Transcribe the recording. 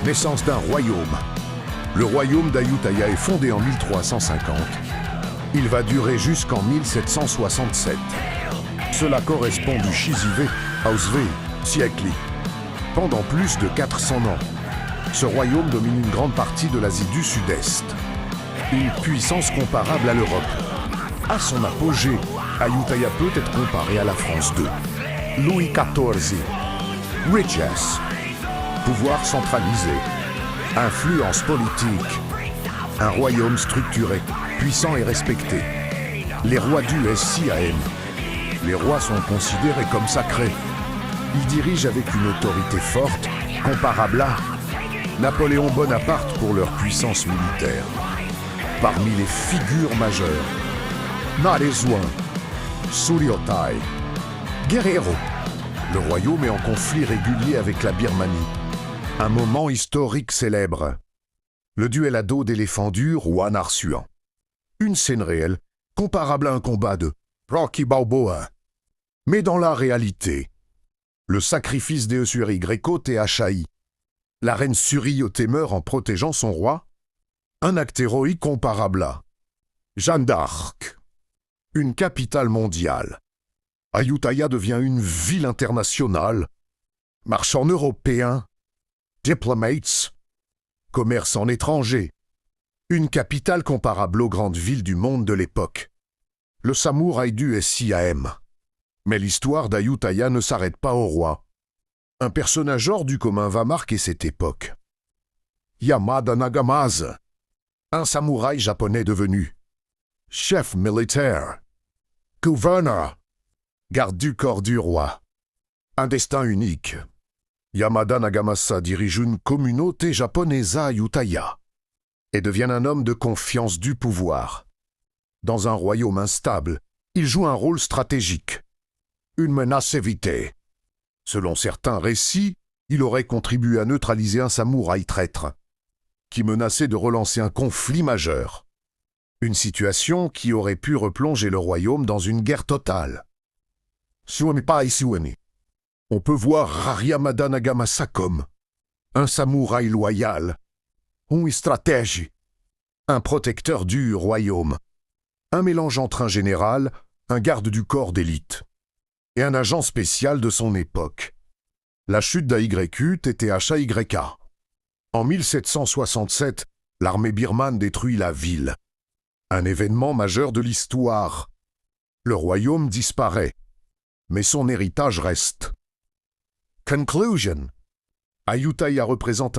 Naissance d'un royaume. Le royaume d'Ayutthaya est fondé en 1350. Il va durer jusqu'en 1767. Cela correspond du Shizive au Sve siècle. Pendant plus de 400 ans, ce royaume domine une grande partie de l'Asie du Sud-Est. Une puissance comparable à l'Europe. À son apogée, Ayutthaya peut être comparé à la France de Louis XIV. Richesse, pouvoir centralisé, influence politique, un royaume structuré, puissant et respecté. Les rois du SIAM. Les rois sont considérés comme sacrés. Ils dirigent avec une autorité forte, comparable à Napoléon Bonaparte pour leur puissance militaire. Parmi les figures majeures, Naresuan, Suryotai, Guerrero. Le royaume est en conflit régulier avec la Birmanie. Un moment historique célèbre. Le duel à dos d'éléphant dur ou Anarsuan. Une scène réelle, comparable à un combat de Rocky Balboa. Mais dans la réalité, le sacrifice des Usuri Greco Tehachaï. La reine Suryoté meurt en protégeant son roi. Un acte héroïque comparable à Jeanne d'Arc. Une capitale mondiale. Ayutthaya devient une ville internationale. Marchands européens. Diplomates. Commerçants étrangers. Une capitale comparable aux grandes villes du monde de l'époque. Le samouraï du SIAM. Mais l'histoire d'Ayutthaya ne s'arrête pas au roi. Un personnage hors du commun va marquer cette époque. Yamada Nagamasa, un samouraï japonais devenu chef militaire, gouverneur, garde du corps du roi. Un destin unique. Yamada Nagamasa dirige une communauté japonaise à Ayutthaya et devient un homme de confiance du pouvoir. Dans un royaume instable, il joue un rôle stratégique. Une menace évitée. Selon certains récits, il aurait contribué à neutraliser un samouraï traître, qui menaçait de relancer un conflit majeur. Une situation qui aurait pu replonger le royaume dans une guerre totale. On peut voir Yamada Nagamasa comme un samouraï loyal, un stratège, un protecteur du royaume, un mélange entre un général, un garde du corps d'élite et un agent spécial de son époque. La chute d'AYU TTHAYK. En 1767, l'armée birmane détruit la ville. Un événement majeur de l'histoire. Le royaume disparaît, mais son héritage reste. Conclusion. Ayutthaya représente